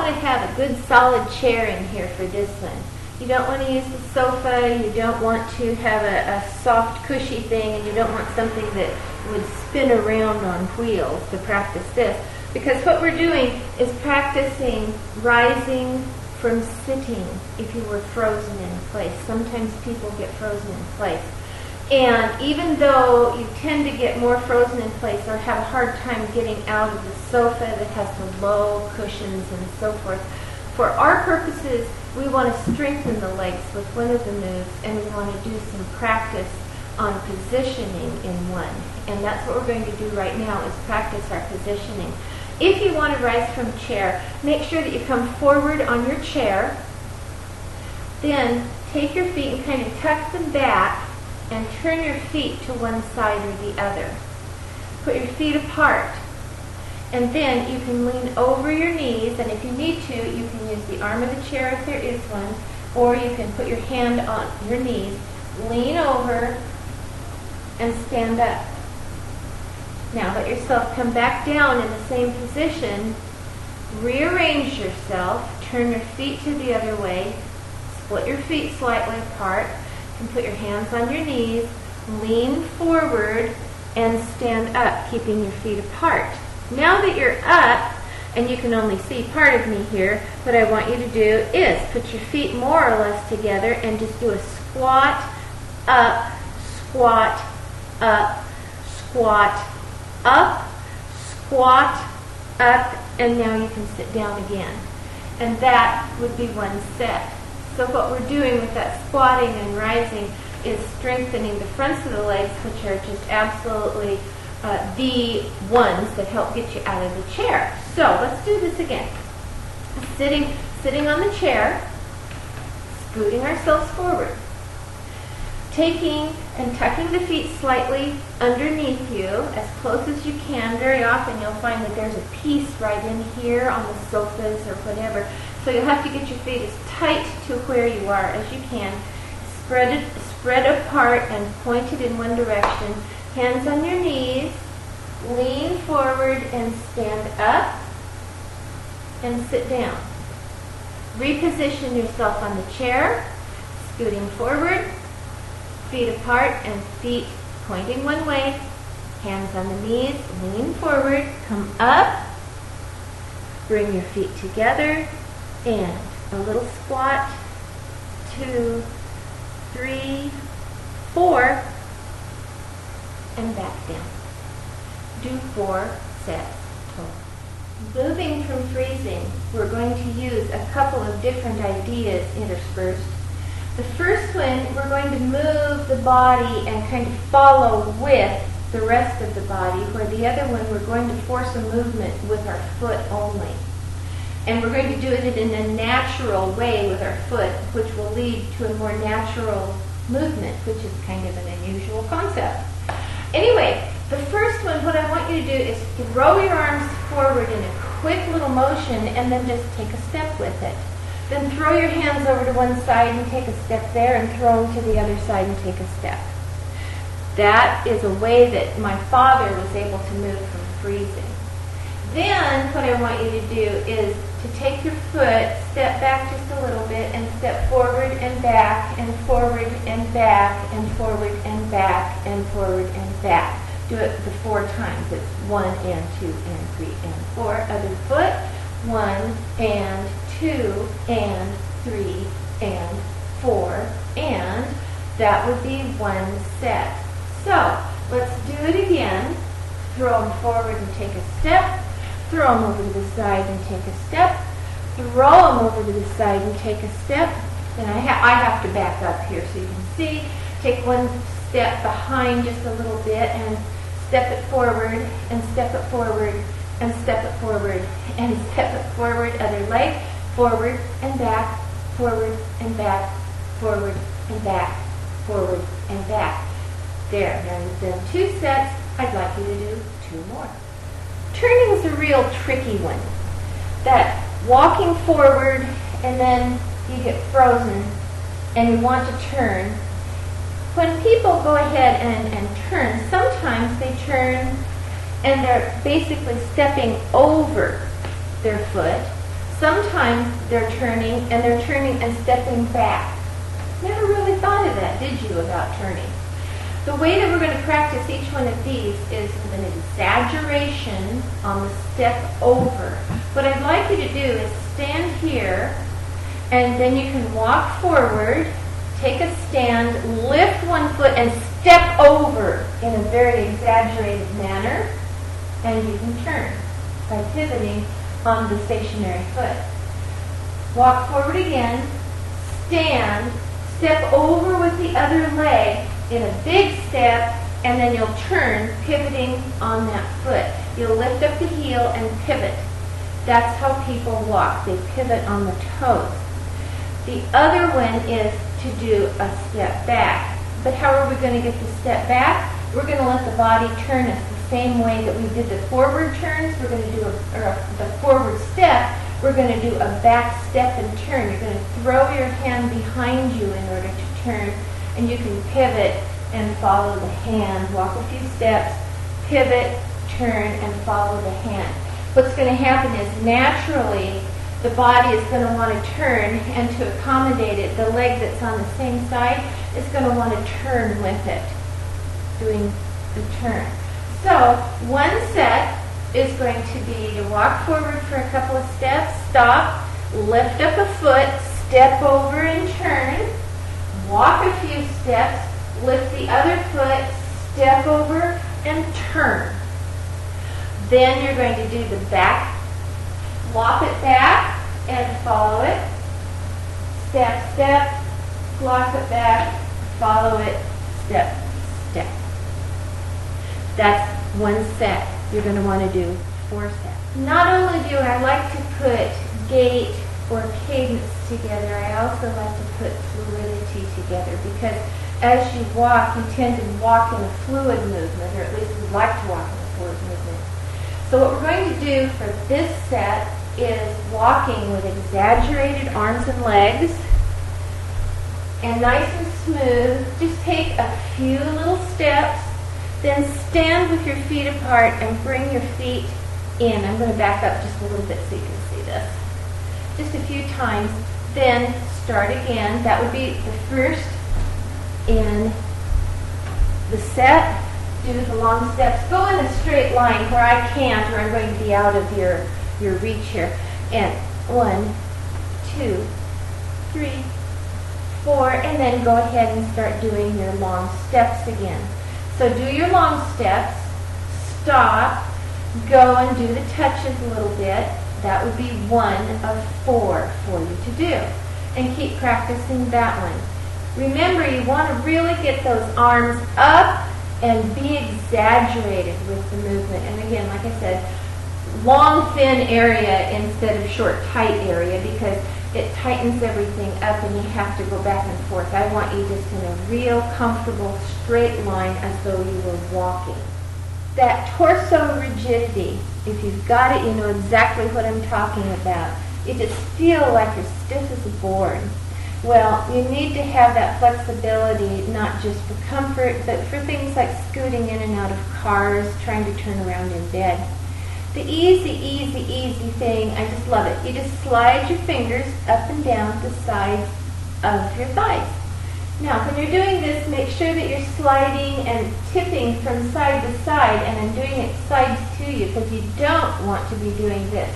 to have a good solid chair in here for this one. You don't want to use the sofa, you don't want to have a soft cushy thing, and you don't want something that would spin around on wheels to practice this. Because what we're doing is practicing rising from sitting if you were frozen in place. Sometimes people get frozen in place. And even though you tend to get more frozen in place or have a hard time getting out of the sofa that has the low cushions and so forth, for our purposes, we want to strengthen the legs with one of the moves, and we want to do some practice on positioning in one. And that's what we're going to do right now, is practice our positioning. If you want to rise from chair, make sure that you come forward on your chair. Then take your feet and kind of tuck them back and turn your feet to one side or the other. Put your feet apart. And then you can lean over your knees, and if you need to, you can use the arm of the chair if there is one, or you can put your hand on your knees, lean over, and stand up. Now let yourself come back down in the same position, rearrange yourself, turn your feet to the other way, split your feet slightly apart, and put your hands on your knees, lean forward, and stand up, keeping your feet apart. Now that you're up, and you can only see part of me here, what I want you to do is put your feet more or less together and just do a squat, up, squat, up, squat, up, squat, up, and now you can sit down again. And that would be one set. So what we're doing with that squatting and rising is strengthening the fronts of the legs, which are just absolutely the ones that help get you out of the chair. So let's do this again. Sitting on the chair, scooting ourselves forward. Taking and tucking the feet slightly underneath you, as close as you can. Very often you'll find that there's a piece right in here on the sofas or whatever. So you'll have to get your feet as tight to where you are as you can. Spread apart and pointed in one direction. Hands on your knees, lean forward and stand up and sit down. Reposition yourself on the chair, scooting forward, feet apart and feet pointing one way. Hands on the knees, lean forward, come up, bring your feet together, and a little squat, 2, 3, 4, and back down. Do 4 sets total. Moving from freezing, we're going to use a couple of different ideas interspersed. The first one, we're going to move the body and kind of follow with the rest of the body, where the other one, we're going to force a movement with our foot only. And we're going to do it in a natural way with our foot, which will lead to a more natural movement, which is kind of an unusual concept. Anyway, the first one, what I want you to do is throw your arms forward in a quick little motion and then just take a step with it. Then throw your hands over to one side and take a step there, and throw them to the other side and take a step. That is a way that my father was able to move from freezing. Then what I want you to do is to take your foot, step back just a little bit, and step forward and back, and forward and back, and forward and back, and forward and back. Do it the 4 times. It's 1 and 2 and 3 and 4. Other foot, 1 and 2 and 3 and 4, and that would be 1 set. So let's do it again. Throw them forward and take a step. Throw them over to the side and take a step. Throw them over to the side and take a step. And I have to back up here so you can see. Take 1 step behind just a little bit and step it forward and step it forward and step it forward and step it forward. Other leg, forward and back, forward and back, forward and back, forward and back. There, now you've done 2 sets. I'd like you to do 2 more. Turning is a real tricky one. That walking forward and then you get frozen and you want to turn. When people go ahead and turn, sometimes they turn and they're basically stepping over their foot. Sometimes they're turning and stepping back. Never really thought of that, did you, about turning? The way that we're going to practice each one of these is with an exaggeration on the step over. What I'd like you to do is stand here, and then you can walk forward, take a stand, lift one foot, and step over in a very exaggerated manner, and you can turn by pivoting on the stationary foot. Walk forward again, stand, step over with the other leg in a big step, and then you'll turn, pivoting on that foot. You'll lift up the heel and pivot. That's how people walk. They pivot on the toes. The other one is to do a step back. But how are we going to get the step back? We're going to let the body turn us the same way that we did the forward turns. We're going to do the forward step. We're going to do a back step and turn. You're going to throw your hand behind you in order to turn, and you can pivot and follow the hand. Walk a few steps, pivot, turn, and follow the hand. What's going to happen is naturally the body is going to want to turn, and to accommodate it, the leg that's on the same side is going to want to turn with it, doing the turn. So one set is going to be to walk forward for a couple of steps, stop, lift up a foot, step over and turn, walk a few steps, lift the other foot, step over and turn. Then you're going to do the back, flop it back and follow it, step, step, flop it back, follow it, step, step. That's one set. You're going to want to do 4 sets. Not only do I like to put gait or cadence together, I also like to put fluidity together, because as you walk, you tend to walk in a fluid movement, or at least we like to walk in a fluid movement. So what we're going to do for this set is walking with exaggerated arms and legs, and nice and smooth. Just take a few little steps, then stand with your feet apart and bring your feet in. I'm going to back up just a little bit so you can see this. Just a few times, then start again. That would be the first in the set. Do the long steps. Go in a straight line where I can't, or I'm going to be out of your reach here. And 1, 2, 3, 4, and then go ahead and start doing your long steps again. So do your long steps, stop, go and do the touches a little bit. That would be 1 of 4 for you to do. And keep practicing that one. Remember, you want to really get those arms up and be exaggerated with the movement. And again, like I said, long, thin area instead of short, tight area, because it tightens everything up and you have to go back and forth. I want you just in a real comfortable straight line as though you were walking. That torso rigidity, if you've got it, you know exactly what I'm talking about. You just feel like you're stiff as a board. Well, you need to have that flexibility, not just for comfort, but for things like scooting in and out of cars, trying to turn around in bed. The easy thing, I just love it. You just slide your fingers up and down the sides of your thighs. Now, when you're doing this, make sure that you're sliding and tipping from side to side, and I'm doing it sides to you because you don't want to be doing this.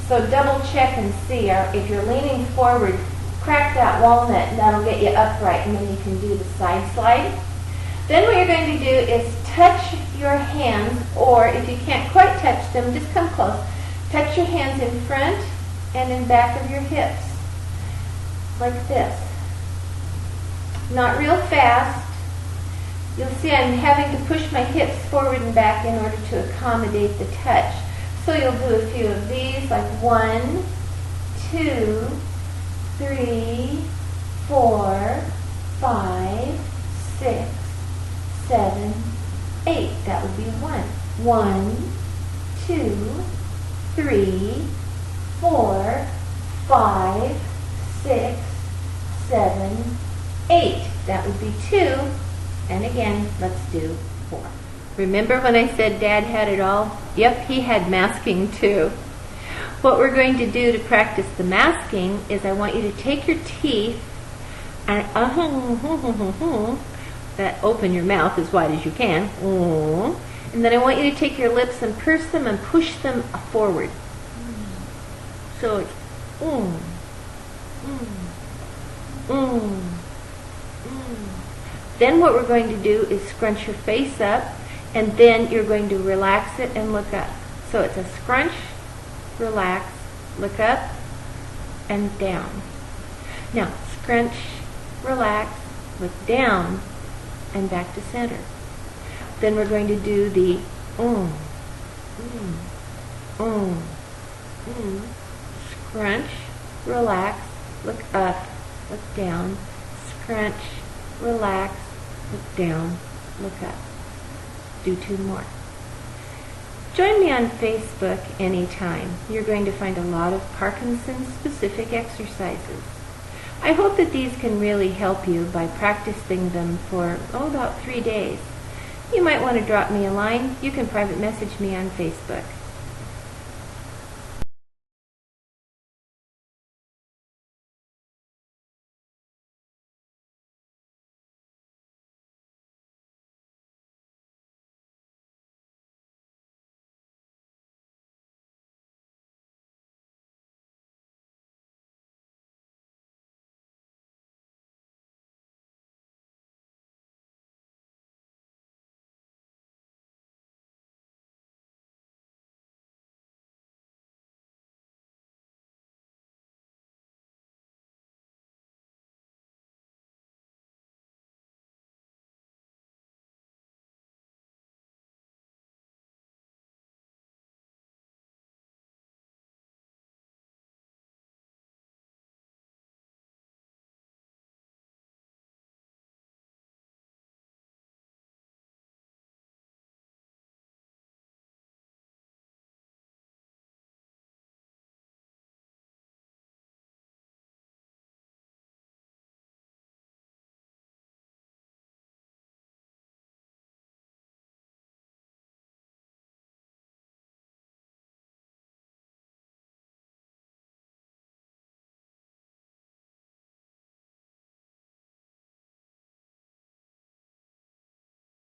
So double check and see. If you're leaning forward, crack that walnut, and that'll get you upright, and then you can do the side slide. Then what you're going to do is touch your hands, or if you can't quite touch them, just come close. Touch your hands in front and in back of your hips, like this. Not real fast. You'll see I'm having to push my hips forward and back in order to accommodate the touch. So you'll do a few of these, like 1, 2, 3, 4, 5, 6, 7, 8. That would be 1. 1, 2, 3, 4, 5, 6, 7, 8. That would be 2. And again, let's do 4. Remember when I said Dad had it all? Yep, he had masking too. What we're going to do to practice the masking is I want you to take your teeth and that open your mouth as wide as you can. And then I want you to take your lips and purse them and push them forward. So it's Then what we're going to do is scrunch your face up, and then you're going to relax it and look up. So it's a scrunch, relax, look up, and down. Now, scrunch, relax, look down, and back to center. Then we're going to do the scrunch, relax, look up, look down, scrunch, relax, look down, look up. Do 2 more. Join me on Facebook anytime. You're going to find a lot of Parkinson-specific exercises. I hope that these can really help you by practicing them for, about 3 days. You might want to drop me a line. You can private message me on Facebook.